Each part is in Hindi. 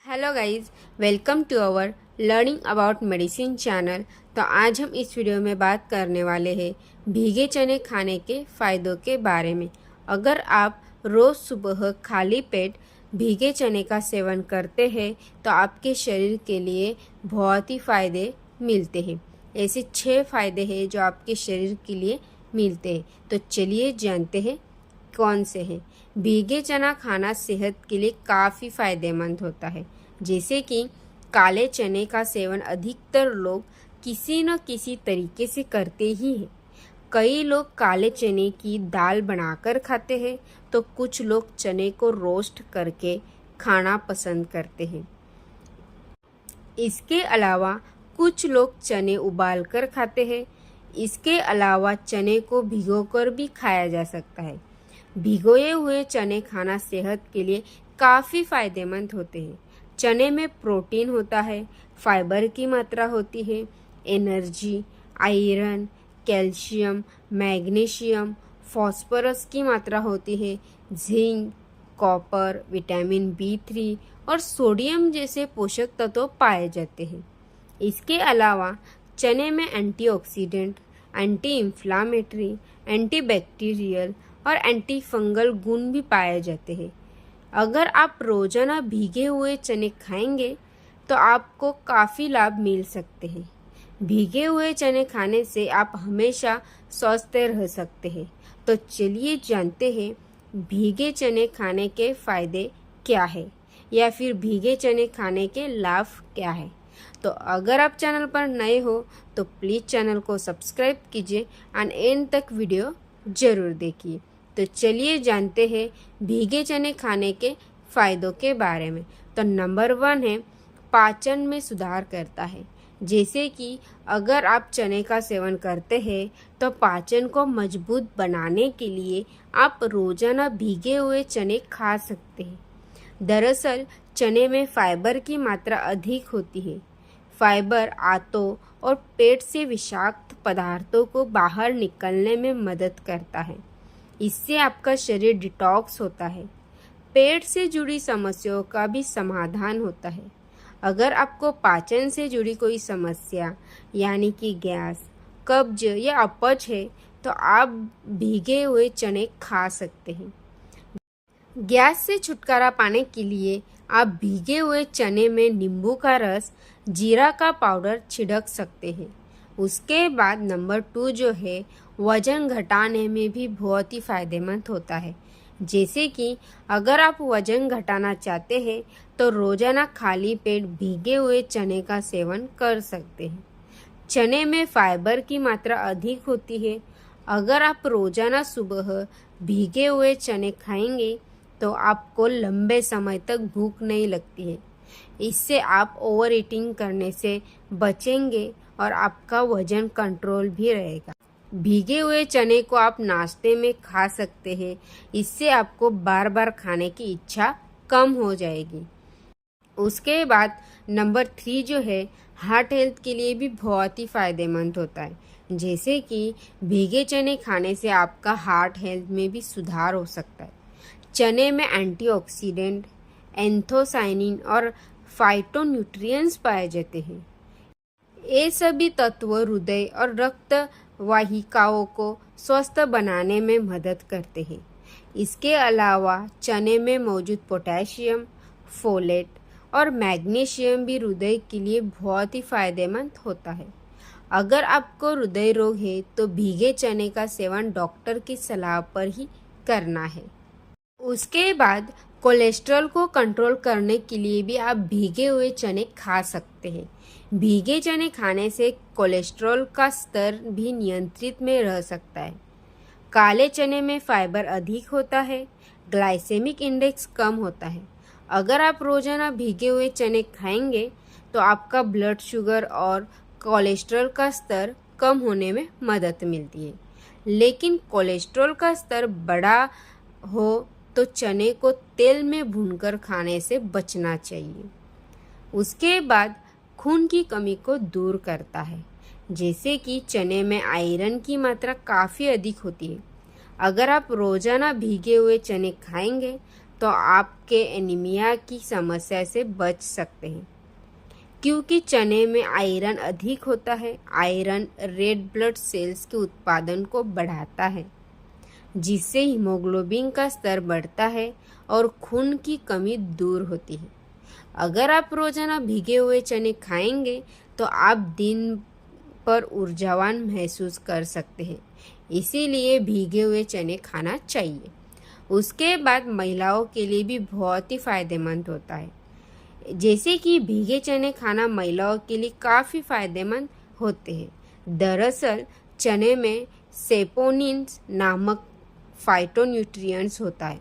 Hello guys, welcome to our learning about medicine channel. तो आज हम इस वीडियो में बात करने वाले हैं भीगे चने खाने के फ़ायदों के बारे में। अगर आप रोज़ सुबह खाली पेट भीगे चने का सेवन करते हैं तो आपके शरीर के लिए बहुत ही फ़ायदे मिलते हैं। ऐसे 6 फ़ायदे हैं जो आपके शरीर के लिए मिलते हैं। तो चलिए जानते हैं कौन से हैं। भीगे चना खाना सेहत के लिए काफ़ी फ़ायदेमंद होता है। जैसे कि काले चने का सेवन अधिकतर लोग किसी न किसी तरीके से करते ही हैं। कई लोग काले चने की दाल बनाकर खाते हैं तो कुछ लोग चने को रोस्ट करके खाना पसंद करते हैं। इसके अलावा कुछ लोग चने उबालकर खाते हैं। इसके अलावा चने को भिगोकर भी खाया जा सकता है। भिगोए हुए चने खाना सेहत के लिए काफ़ी फ़ायदेमंद होते हैं। चने में प्रोटीन होता है, फाइबर की मात्रा होती है, energy, iron, calcium, magnesium, phosphorus की मात्रा होती है, जिंक, कॉपर, विटामिन B3 और सोडियम जैसे पोषक तत्व पाए जाते हैं। इसके अलावा चने में एंटीऑक्सीडेंट, एंटी इंफ्लामेटरी, एंटीबैक्टीरियल और एंटी फंगल गुण भी पाए जाते हैं। अगर आप रोजाना भीगे हुए चने खाएंगे तो आपको काफ़ी लाभ मिल सकते हैं। भीगे हुए चने खाने से आप हमेशा स्वस्थ रह सकते हैं। तो चलिए जानते हैं भीगे चने खाने के फायदे क्या है या फिर भीगे चने खाने के लाभ क्या है। तो अगर आप चैनल पर नए हो तो प्लीज़ चैनल को सब्सक्राइब कीजिए और एंड तक वीडियो ज़रूर देखिए। तो चलिए जानते हैं भीगे चने खाने के फ़ायदों के बारे में। तो नंबर 1 है पाचन में सुधार करता है। जैसे कि अगर आप चने का सेवन करते हैं तो पाचन को मजबूत बनाने के लिए आप रोजाना भीगे हुए चने खा सकते हैं। दरअसल चने में फाइबर की मात्रा अधिक होती है। फाइबर आंतों और पेट से विषाक्त पदार्थों को बाहर निकलने में मदद करता है। इससे आपका शरीर डिटॉक्स होता है। पेट से जुड़ी समस्याओं का भी समाधान होता है। अगर आपको पाचन से जुड़ी कोई समस्या यानी कि गैस, कब्ज या अपच है तो आप भीगे हुए चने खा सकते हैं। गैस से छुटकारा पाने के लिए आप भीगे हुए चने में नींबू का रस, जीरा का पाउडर छिड़क सकते हैं। उसके बाद नंबर 2 जो है वज़न घटाने में भी बहुत ही फ़ायदेमंद होता है। जैसे कि अगर आप वज़न घटाना चाहते हैं तो रोज़ाना खाली पेट भीगे हुए चने का सेवन कर सकते हैं। चने में फाइबर की मात्रा अधिक होती है। अगर आप रोज़ाना सुबह भीगे हुए चने खाएंगे तो आपको लंबे समय तक भूख नहीं लगती है। इससे आप ओवर ईटिंग करने से बचेंगे और आपका वजन कंट्रोल भी रहेगा। भीगे हुए चने को आप नाश्ते में खा सकते हैं। इससे आपको बार बार खाने की इच्छा कम हो जाएगी। उसके बाद नंबर 3 जो है हार्ट हेल्थ के लिए भी बहुत ही फ़ायदेमंद होता है। जैसे कि भीगे चने खाने से आपका हार्ट हेल्थ में भी सुधार हो सकता है। चने में एंटीऑक्सीडेंट, एंथोसाइनिन और फाइटोन्यूट्रिएंट्स पाए जाते हैं। ये सभी तत्व हृदय और रक्त वाहिकाओं को स्वस्थ बनाने में मदद करते हैं। इसके अलावा चने में मौजूद पोटेशियम, फोलेट और मैग्नीशियम भी हृदय के लिए बहुत ही फायदेमंद होता है। अगर आपको हृदय रोग है तो भीगे चने का सेवन डॉक्टर की सलाह पर ही करना है। उसके बाद कोलेस्ट्रॉल को कंट्रोल करने के लिए भी आप भीगे हुए चने खा सकते हैं। भीगे चने खाने से कोलेस्ट्रॉल का स्तर भी नियंत्रित में रह सकता है। काले चने में फाइबर अधिक होता है, ग्लाइसेमिक इंडेक्स कम होता है। अगर आप रोजाना भीगे हुए चने खाएंगे तो आपका ब्लड शुगर और कोलेस्ट्रॉल का स्तर कम होने में मदद मिलती है। लेकिन कोलेस्ट्रॉल का स्तर बड़ा हो तो चने को तेल में भूनकर खाने से बचना चाहिए। उसके बाद खून की कमी को दूर करता है। जैसे कि चने में आयरन की मात्रा काफ़ी अधिक होती है। अगर आप रोजाना भीगे हुए चने खाएंगे तो आपके एनीमिया की समस्या से बच सकते हैं। क्योंकि चने में आयरन अधिक होता है। आयरन रेड ब्लड सेल्स के उत्पादन को बढ़ाता है, जिससे हीमोग्लोबिन का स्तर बढ़ता है और खून की कमी दूर होती है। अगर आप रोजाना भीगे हुए चने खाएंगे तो आप दिन पर ऊर्जावान महसूस कर सकते हैं। इसीलिए भीगे हुए चने खाना चाहिए। उसके बाद महिलाओं के लिए भी बहुत ही फायदेमंद होता है। जैसे कि भीगे चने खाना महिलाओं के लिए काफ़ी फायदेमंद होते हैं। दरअसल चने में सेपोनिन्स नामक फाइटोन्यूट्रिएंट्स होता है,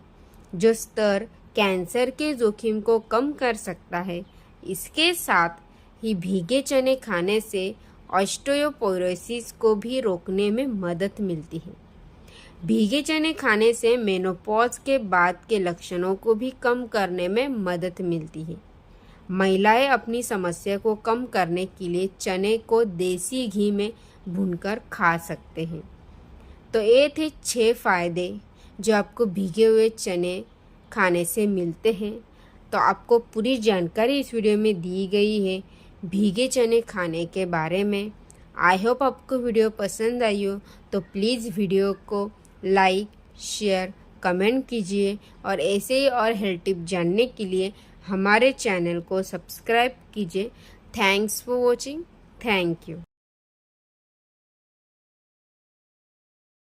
जो स्तर कैंसर के जोखिम को कम कर सकता है। इसके साथ ही भीगे चने खाने से ऑस्टियोपोरोसिस को भी रोकने में मदद मिलती है। भीगे चने खाने से मेनोपॉज के बाद के लक्षणों को भी कम करने में मदद मिलती है। महिलाएं अपनी समस्या को कम करने के लिए चने को देसी घी में भूनकर खा सकते हैं। तो ये थे 6 फायदे जो आपको भीगे हुए चने खाने से मिलते हैं। तो आपको पूरी जानकारी इस वीडियो में दी गई है भीगे चने खाने के बारे में। आई होप आपको वीडियो पसंद आई हो, तो प्लीज़ वीडियो को लाइक, शेयर, कमेंट कीजिए और ऐसे ही और हेल्थ टिप जानने के लिए हमारे चैनल को सब्सक्राइब कीजिए। Thanks for watching. Thank you.